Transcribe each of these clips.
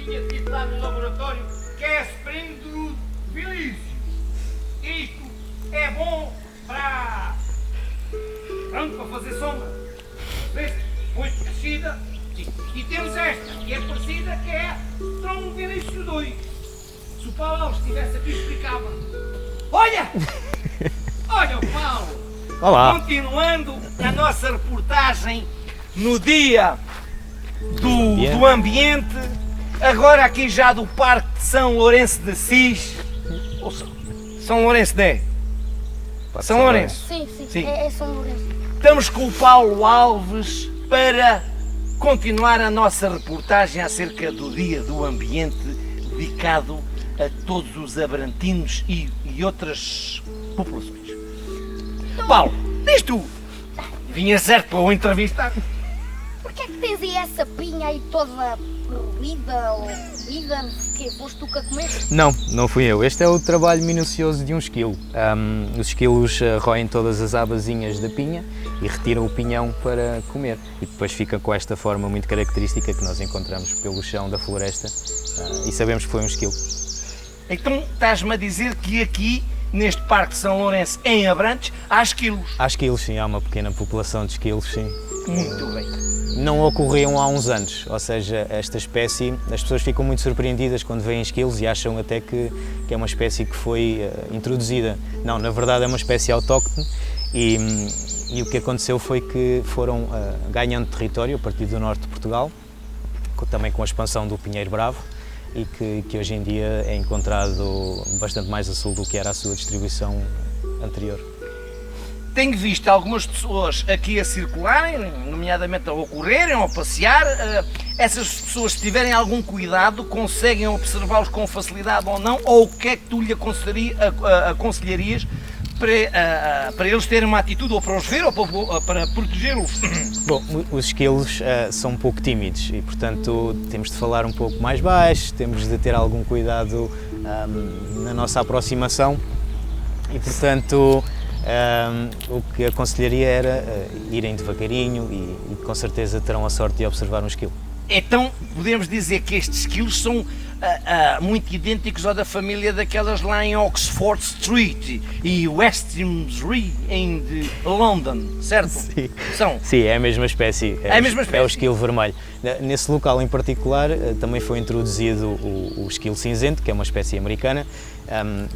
tinha dito lá no laboratório que é spring do Vilício. Isto é bom para... pronto, para fazer sombra. Vês? Depois crescida. E temos esta, que é parecida, que é Strong Vilício 2. Se o Paulo Alves estivesse aqui, explicava. Olha! Olha o Paulo! Olá! Continuando a nossa reportagem no dia do ambiente, agora aqui já do Parque de São Lourenço de Assis, ou São Lourenço de... São Lourenço? Sim. É São Lourenço. Estamos com o Paulo Alves para continuar a nossa reportagem acerca do Dia do Ambiente, dedicado a todos os abrantinos e outras populações. Paulo, diz tu, vinha certo para o entrevistar. Porquê é que tens aí essa pinha aí toda ruída ou comida? Que foste tu que a comeste? Não fui eu. Este é o trabalho minucioso de um esquilo. Os esquilos roem todas as abazinhas da pinha e retiram o pinhão para comer. E depois fica com esta forma muito característica que nós encontramos pelo chão da floresta e sabemos que foi um esquilo. Então estás-me a dizer que aqui, neste Parque de São Lourenço, em Abrantes, há esquilos? Há esquilos, sim. Há uma pequena população de esquilos, sim. Muito bem. Não ocorriam há uns anos, ou seja, esta espécie, as pessoas ficam muito surpreendidas quando veem esquilos e acham até que é uma espécie que foi introduzida. Não, na verdade é uma espécie autóctone e o que aconteceu foi que foram ganhando território a partir do norte de Portugal, também com a expansão do pinheiro bravo, e que hoje em dia é encontrado bastante mais a sul do que era a sua distribuição anterior. Tenho visto algumas pessoas aqui a circularem, nomeadamente a ocorrerem ou a passear. Essas pessoas, se tiverem algum cuidado, conseguem observá-los com facilidade ou não? Ou o que é que tu lhe aconselharias para eles terem uma atitude ou para os ver ou para protegê-los? Bom, os esquilos são um pouco tímidos e, portanto, temos de falar um pouco mais baixo, temos de ter algum cuidado na nossa aproximação e, portanto, o que aconselharia era irem devagarinho e com certeza terão a sorte de observar um esquilo. Então podemos dizer que estes esquilos são muito idênticos ao da família daquelas lá em Oxford Street e Westminster em London, certo? Sim. São? Sim, é a mesma espécie. É a mesma espécie? É o esquilo vermelho. Nesse local em particular também foi introduzido o esquilo cinzento, que é uma espécie americana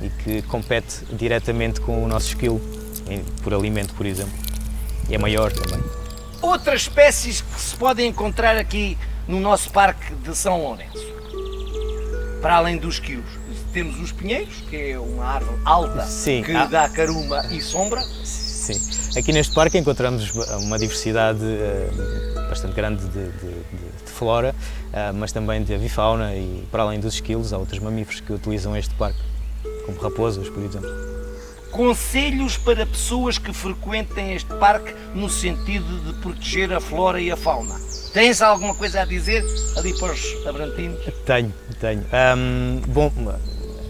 e que compete diretamente com o nosso esquilo, por alimento, por exemplo. E é maior também. Outras espécies que se podem encontrar aqui no nosso Parque de São Lourenço, para além dos esquilos, temos os pinheiros, que é uma árvore alta. Sim. Que dá caruma e sombra. Sim. Aqui neste parque encontramos uma diversidade bastante grande de flora, mas também de avifauna e, para além dos esquilos, há outros mamíferos que utilizam este parque, como raposas, por exemplo. Conselhos para pessoas que frequentem este parque no sentido de proteger a flora e a fauna. Tens alguma coisa a dizer ali para os abrantinos? Tenho. Bom,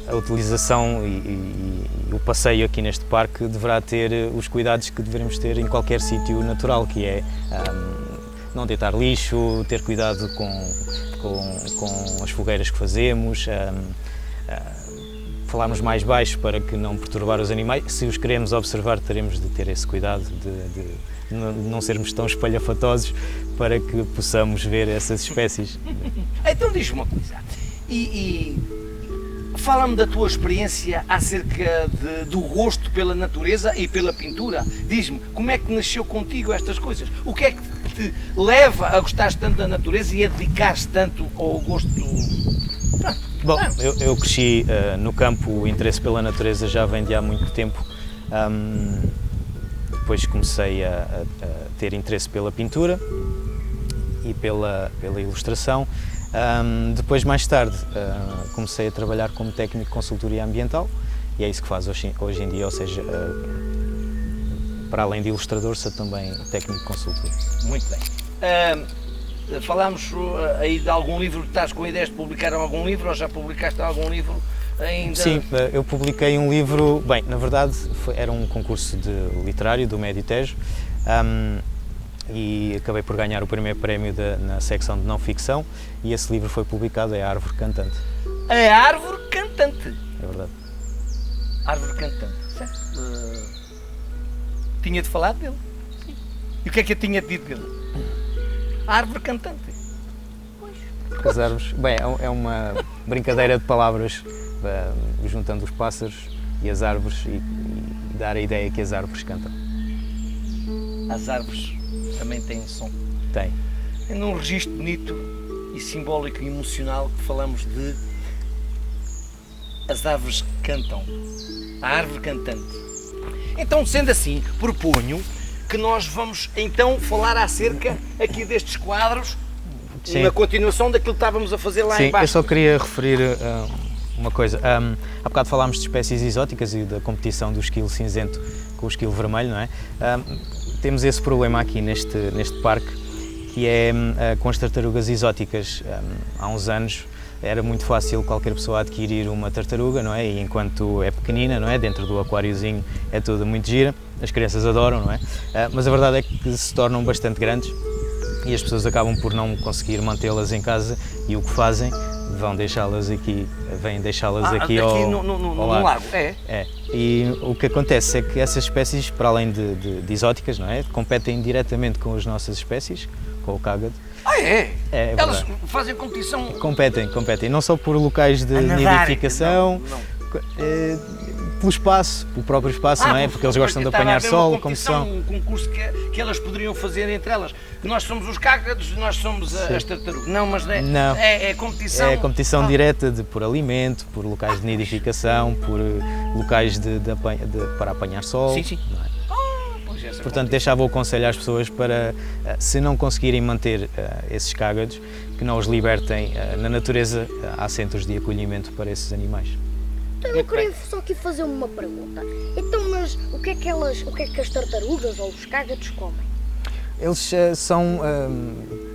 a utilização e o passeio aqui neste parque deverá ter os cuidados que devemos ter em qualquer sítio natural, que é não deitar lixo, ter cuidado com as fogueiras que fazemos, falarmos mais baixo para que não perturbar os animais. Se os queremos observar, teremos de ter esse cuidado de não sermos tão espalhafatosos para que possamos ver essas espécies. Então diz-me uma coisa, e fala-me da tua experiência acerca do gosto pela natureza e pela pintura. Diz-me, como é que nasceu contigo estas coisas? O que é que te leva a gostar tanto da natureza e a dedicar-se tanto ao gosto do... Bom, eu cresci no campo, o interesse pela natureza já vem de há muito tempo. Depois comecei a ter interesse pela pintura e pela ilustração. Depois, mais tarde, comecei a trabalhar como técnico de consultoria ambiental e é isso que faço hoje em dia, ou seja, para além de ilustrador, sou também técnico de consultor. Muito bem. Falámos aí de algum livro, estás com ideias de publicar algum livro ou já publicaste algum livro ainda? Sim, eu publiquei um livro, bem, na verdade era um concurso literário do Médio Tejo e acabei por ganhar o primeiro prémio na secção de não-ficção e esse livro foi publicado, é A Árvore Cantante. A Árvore Cantante. É verdade. Árvore Cantante. Tinha-te falado dele? Sim. E o que é que eu tinha dito dele? A Árvore Cantante. Porque as árvores, bem, é uma brincadeira de palavras, juntando os pássaros e as árvores e dar a ideia que as árvores cantam. As árvores também têm som. Tem. É num registro bonito e simbólico e emocional que falamos de as árvores cantam. A árvore cantante. Então, sendo assim, proponho que nós vamos então falar acerca aqui destes quadros, Sim. na continuação daquilo que estávamos a fazer lá Sim, em baixo. eu só queria referir uma coisa. Há bocado falámos de espécies exóticas e da competição do esquilo cinzento com o esquilo vermelho, não é? Temos esse problema aqui neste parque, que é com as tartarugas exóticas. Há uns anos era muito fácil qualquer pessoa adquirir uma tartaruga, não é? E enquanto é pequenina, não é? Dentro do aquáriozinho é tudo muito gira, as crianças adoram, não é? Mas a verdade é que se tornam bastante grandes e as pessoas acabam por não conseguir mantê-las em casa e o que fazem, vêm deixá-las aqui no lago. É. E o que acontece é que essas espécies, para além de exóticas, não é? Competem diretamente com as nossas espécies, com o cágado. É Elas verdade. fazem competição Competem, não só por locais de a nadar, nidificação, pelo espaço, pelo próprio espaço, não é? Porque eles gostam de apanhar sol, como são. Um concurso que elas poderiam fazer entre elas. Nós somos os cágados, nós somos as tartarugas. Não, mas não. É competição. É competição direta por alimento, por locais de nidificação, por locais para apanhar sol. Sim. Não é? Pois Portanto, deixava o conselho às pessoas para, se não conseguirem manter esses cágados, que não os libertem na natureza. Há centros de acolhimento para esses animais. Então eu queria só aqui fazer uma pergunta. Então, mas o que é que as tartarugas ou os cágados comem? Eles são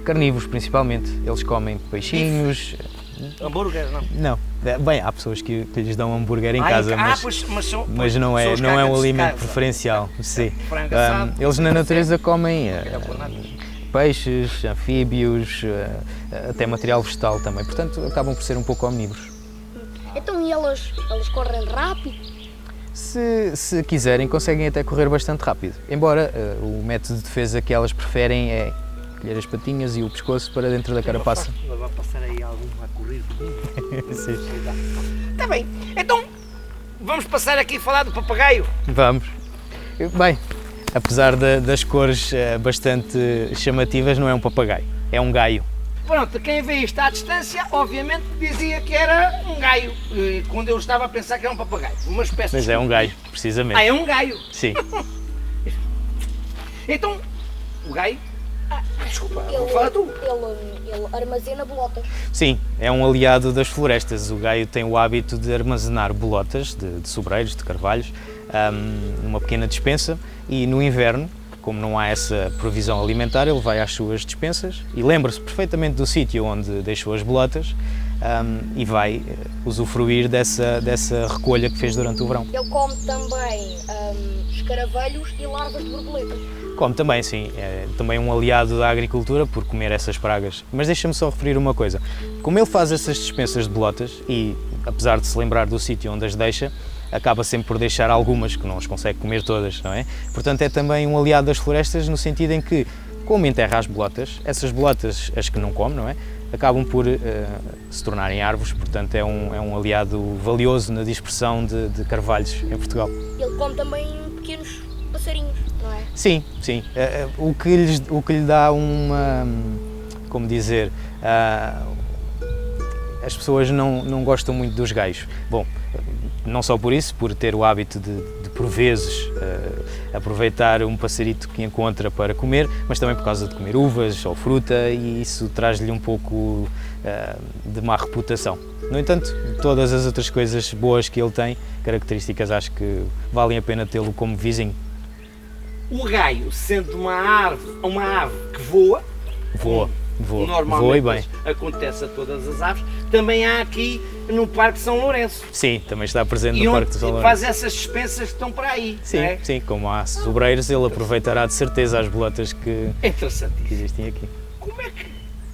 carnívoros, principalmente. Eles comem peixinhos. Hambúrguer, não? Não. Bem, há pessoas que lhes dão hambúrguer em casa, mas não é um alimento preferencial. Sim. Eles na natureza comem peixes, anfíbios, até material vegetal também. Portanto, acabam por ser um pouco omnívoros. Então, e elas correm rápido? Se quiserem, conseguem até correr bastante rápido. Embora o método de defesa que elas preferem é colher as patinhas e o pescoço para dentro da carapaça. Vai passar aí algum a correr. Sim. Está bem. Então, vamos passar aqui a falar do papagaio. Vamos. Bem, apesar das cores bastante chamativas, não é um papagaio, é um gaio. Pronto, quem vê isto à distância, obviamente, dizia que era um gaio, quando eu estava a pensar que era um papagaio, uma espécie Mas de... é um gaio, precisamente. É um gaio. Sim. Então, o gaio... desculpa, vou falar tu. Ele armazena bolotas. Sim, é um aliado das florestas. O gaio tem o hábito de armazenar bolotas de sobreiros, de carvalhos, numa pequena despensa e no inverno, como não há essa provisão alimentar, ele vai às suas despensas e lembra-se perfeitamente do sítio onde deixou as bolotas e vai usufruir dessa recolha que fez durante o verão. Ele come também escaravelhos e larvas de borboletas. Come também, sim. É também um aliado da agricultura por comer essas pragas. Mas deixa-me só referir uma coisa. Como ele faz essas despensas de bolotas e, apesar de se lembrar do sítio onde as deixa, acaba sempre por deixar algumas, que não as consegue comer todas, não é? Portanto, é também um aliado das florestas no sentido em que, como enterra as bolotas, essas bolotas, as que não come, não é? Acabam por se tornarem árvores, portanto é um aliado valioso na dispersão de carvalhos em Portugal. Ele come também pequenos passarinhos, não é? Sim. O que lhe dá uma, como dizer, as pessoas não gostam muito dos gaios. Bom, não só por isso, por ter o hábito de por vezes aproveitar um passarito que encontra para comer, mas também por causa de comer uvas ou fruta e isso traz-lhe um pouco de má reputação. No entanto, todas as outras coisas boas que ele tem, características, acho que valem a pena tê-lo como vizinho. O gaio, sendo uma ave que voa, Voa e normalmente bem. acontece a todas as aves, também há aqui no Parque São Lourenço. Sim, também está presente E no Parque de São onde Lourenço. faz essas dispensas que estão para aí. Sim, não é? sim, como há sobreiros, ele aproveitará de certeza as boletas que É interessante. existem aqui. Como é que,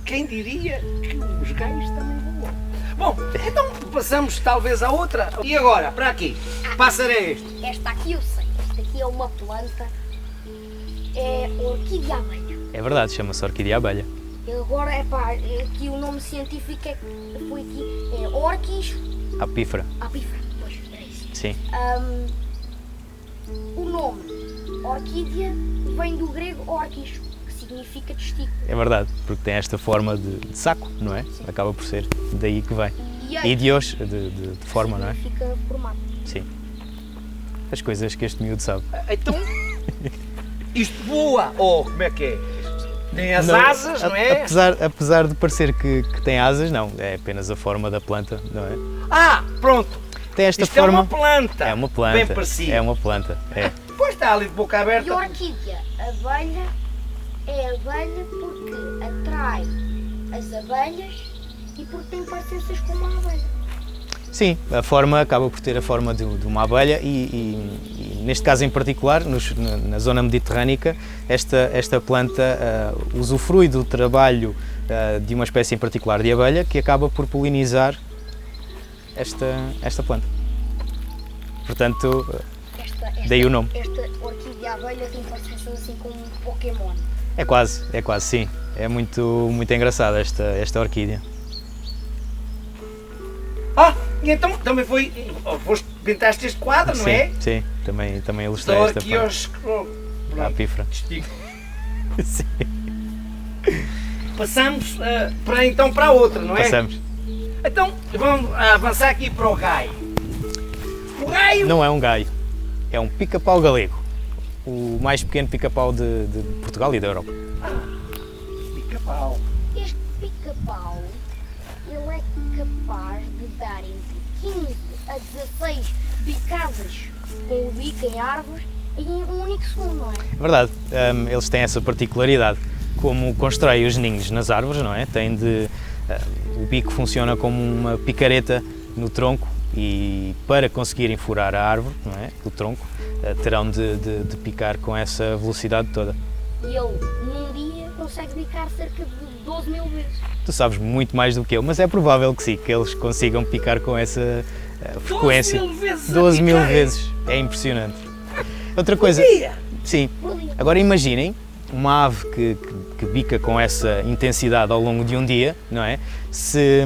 quem diria que os gays também voam? Bom, então passamos talvez à outra. E agora, para aqui, que pássaro é este? Esta aqui eu sei. Esta aqui é uma planta. É orquídea abelha. É verdade, chama-se orquídea abelha. E agora, aqui o nome científico foi aqui. É Orquis Apífera, apífera. Pois, é isso. sim. O nome orquídea vem do grego orquis, que significa testículo. É verdade, porque tem esta forma de saco, não é? Acaba por ser daí que vem. E E de hoje, de forma, não é? significa formato. Sim. As coisas que este miúdo sabe. Então, isto voa, ou como é que é? Tem as Não, asas, não é? Apesar de parecer que tem asas, não, é apenas a forma da planta, não é? Ah, pronto. Tem esta Isto forma. é uma planta. É uma planta. Bem parecida. É uma planta, é. Depois está ali de boca E aberta. orquídea abelha é abelha porque atrai as abelhas e porque tem parecenças com uma abelha. Sim, a forma acaba por ter a forma de uma abelha e neste caso em particular, na zona mediterrânica, esta planta usufrui do trabalho de uma espécie em particular de abelha que acaba por polinizar esta planta. Portanto, daí o nome. Esta orquídea abelha tem parecenças assim com um Pokémon. É quase, sim. É muito engraçada esta orquídea. Ah, e então também foi. Pintaste este quadro, não é? Sim, também ilustrei Estou esta aqui parte. A apífera. Testículo. Sim, Passamos para a outra, não é? passamos. Então vamos avançar aqui para o gaio. O gaio. Não é um gaio, é um pica-pau galego. O mais pequeno pica-pau de Portugal e da Europa. Pica-pau. Este pica-pau, ele é capaz de dar entre 15 a 16 bicadas com o bico em árvores em um único segundo, não é? É verdade, eles têm essa particularidade. Como constroem os ninhos nas árvores, não é? O bico funciona como uma picareta no tronco e para conseguirem furar a árvore, não é? O tronco, terão de picar com essa velocidade toda. E ele, num dia, consegue bicar cerca de 12 mil vezes. Tu sabes muito mais do que eu, mas é provável que sim, que eles consigam picar com essa frequência. 12 mil vezes. 12 mil picar. vezes, é impressionante. Outra coisa, Dia. sim, Por dia. agora imaginem uma ave que bica com essa intensidade ao longo de um dia, não é? Se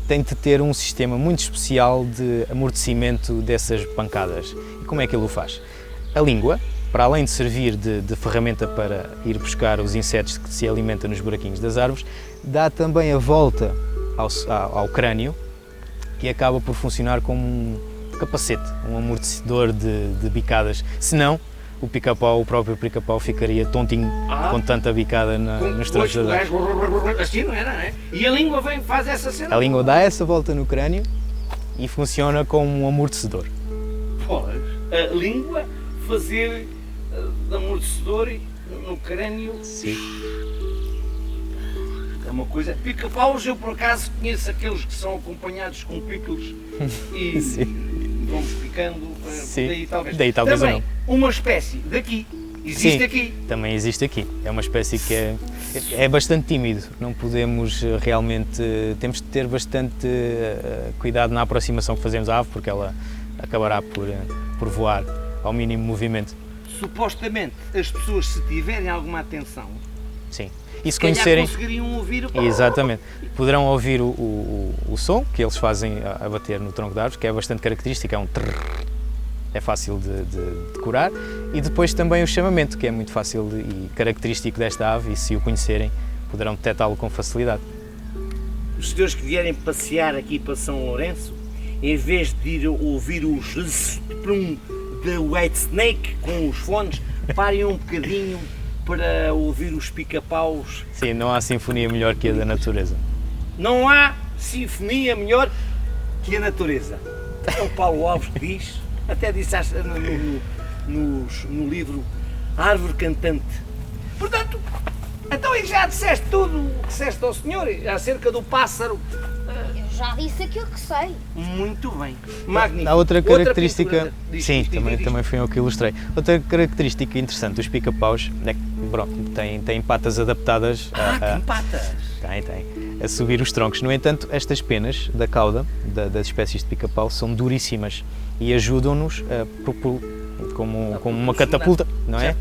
tem de ter um sistema muito especial de amortecimento dessas pancadas. E como é que ele o faz? A língua, para além de servir de ferramenta para ir buscar os insetos que se alimentam nos buraquinhos das árvores, dá também a volta ao crânio e acaba por funcionar como um capacete, um amortecedor de bicadas. Senão, o próprio pica-pau ficaria tontinho com tanta bicada nos troncos das árvores. Assim não era, não é? E a língua faz essa cena. A língua dá essa volta no crânio e funciona como um amortecedor. Pois, a língua fazer de amortecedor no crânio. Sim. É uma coisa. Pica-paus, eu por acaso conheço aqueles que são acompanhados com pícolos e Sim. vamos picando. Sim. Daí talvez Também, uma espécie daqui. Existe Sim, aqui. também existe aqui. É uma espécie que é bastante tímido. Não podemos realmente. Temos de ter bastante cuidado na aproximação que fazemos à ave, porque ela acabará por voar ao mínimo movimento. Supostamente, as pessoas, se tiverem alguma atenção, Sim. E se calhar conhecerem. conseguiriam ouvir o. Exatamente. Poderão ouvir o som que eles fazem a bater no tronco da árvore, que é bastante característico, é um trrr, é fácil de decorar, e depois também o chamamento, que é muito fácil e característico desta ave, e se o conhecerem, poderão detectá-lo com facilidade. Os senhores que vierem passear aqui para São Lourenço, em vez de ir ouvir os da White Snake com os fones, parem um bocadinho para ouvir os pica-paus. Sim, não há sinfonia melhor que a da natureza. Não há sinfonia melhor que a natureza. É o Paulo Alves que diz, até disse no livro Árvore Cantante. Portanto, então aí já disseste tudo o que disseste ao senhor acerca do pássaro. já disse aquilo que sei. Muito bem. Magnífico. Há outra característica, pintura. sim, também foi eu que ilustrei. Outra característica interessante dos pica-paus é que, pronto, têm patas adaptadas Tem patas. a subir os troncos. No entanto, estas penas da cauda das espécies de pica-pau são duríssimas e ajudam-nos como uma catapulta, não é?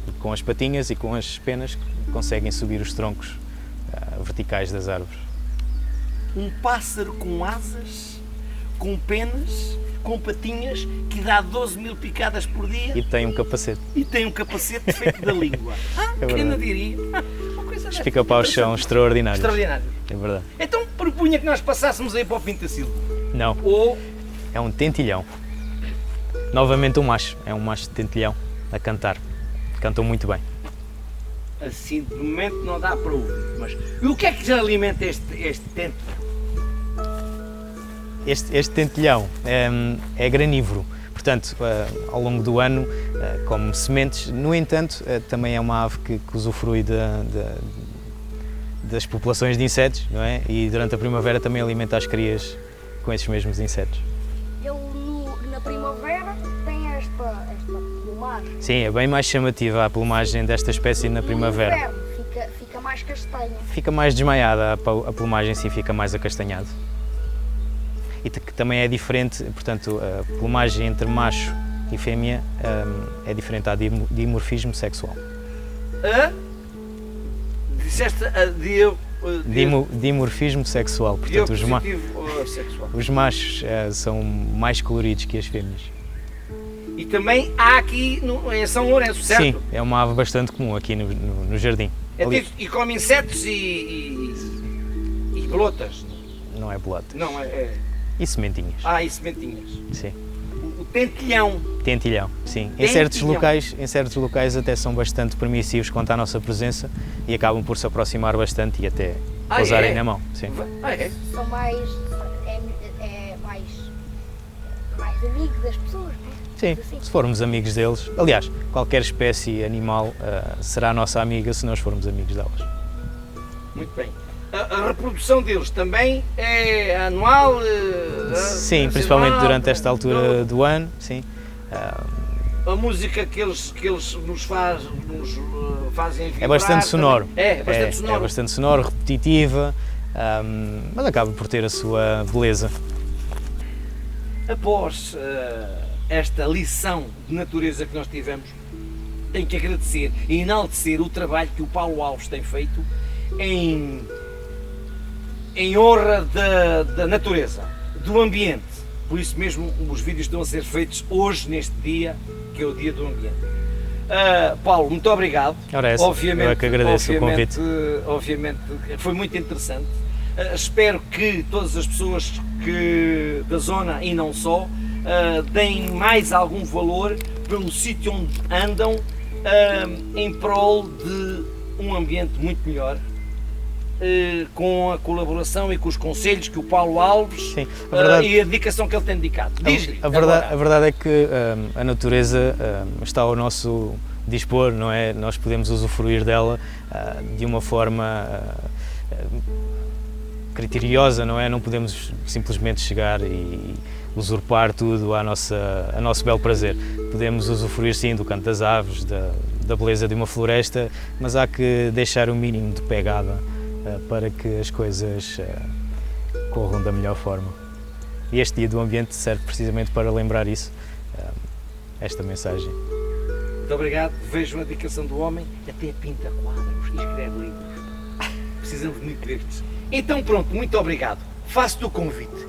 E com as patinhas e com as penas conseguem subir os troncos verticais das árvores. Um pássaro com asas, com penas, com patinhas, que dá 12 mil picadas por dia E tem um capacete. e tem um capacete feito da língua. Quem não diria? Uma coisa Os desta. pica-paus são extraordinários. Extraordinário. É verdade. Então propunha que nós passássemos aí para o Pintacilgo. Não, Ou é um tentilhão. Novamente um macho, é um macho de tentilhão a cantar. Cantam muito bem. assim, de momento não dá para ouvir. Mas e o que é que já alimenta este tento? Este tentilhão é granívoro, portanto, ao longo do ano come sementes. No entanto, também é uma ave que usufrui das populações de insetos, não é? E durante a primavera também alimenta as crias com esses mesmos insetos. Ele na primavera tem esta plumagem. Sim, é bem mais chamativa a plumagem desta espécie na primavera. No inverno fica mais castanha. Fica mais desmaiada, a plumagem sim fica mais acastanhada. E que também é diferente, portanto, a plumagem entre macho e fêmea é diferente, há dimorfismo sexual. Disseste Dimorfismo sexual, portanto, sexual. os machos são mais coloridos que as fêmeas. E também há aqui em São Lourenço, certo? Sim, é uma ave bastante comum aqui no jardim. E come insetos e pelotas? Não é bolota. Não, E sementinhas. e sementinhas. Sim. O tentilhão. Tentilhão, sim. Tentilhão. Em certos locais até são bastante permissivos quanto à nossa presença e acabam por se aproximar bastante e até pousarem na mão. Sim. São mais amigos das pessoas. Sim, Assim. se formos amigos deles. Aliás, qualquer espécie animal será nossa amiga se nós formos amigos delas. Muito bem. A reprodução deles também é anual? Sim, principalmente durante esta altura do ano, sim. A música que eles nos fazem vibrar É bastante sonoro. É bastante sonoro. É bastante sonoro, repetitiva, mas acaba por ter a sua beleza. Após esta lição de natureza que nós tivemos, tenho que agradecer e enaltecer o trabalho que o Paulo Alves tem feito em honra da natureza, do ambiente. Por isso mesmo os vídeos estão a ser feitos hoje, neste dia, que é o Dia do Ambiente. Paulo, muito obrigado. Ora, eu é que agradeço o convite. Obviamente foi muito interessante. Espero que todas as pessoas da zona e não só deem mais algum valor pelo sítio onde andam em prol de um ambiente muito melhor. Com a colaboração e com os conselhos que o Paulo Alves Sim, e a dedicação que ele tem dedicado. Diz-lhe. A verdade é que a natureza está ao nosso dispor, não é? Nós podemos usufruir dela de uma forma criteriosa, não é? Não podemos simplesmente chegar e usurpar tudo a nosso belo prazer. Podemos usufruir sim do canto das aves, da beleza de uma floresta, mas há que deixar o mínimo de pegada para que as coisas corram da melhor forma. E este Dia do Ambiente serve precisamente para lembrar isso, esta mensagem. Muito obrigado. Vejam a dedicação do homem, até pinta quadros e escreve livros. Precisamos muito destes. Então pronto, muito obrigado. Faço-te o convite.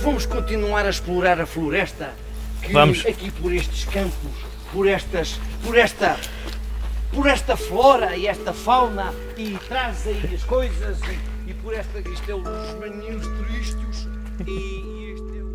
Vamos continuar a explorar a floresta que Vamos. Aqui por estes campos, por esta flora e esta fauna, e traz aí as coisas, e por isto é os maninhos turísticos, e este é o...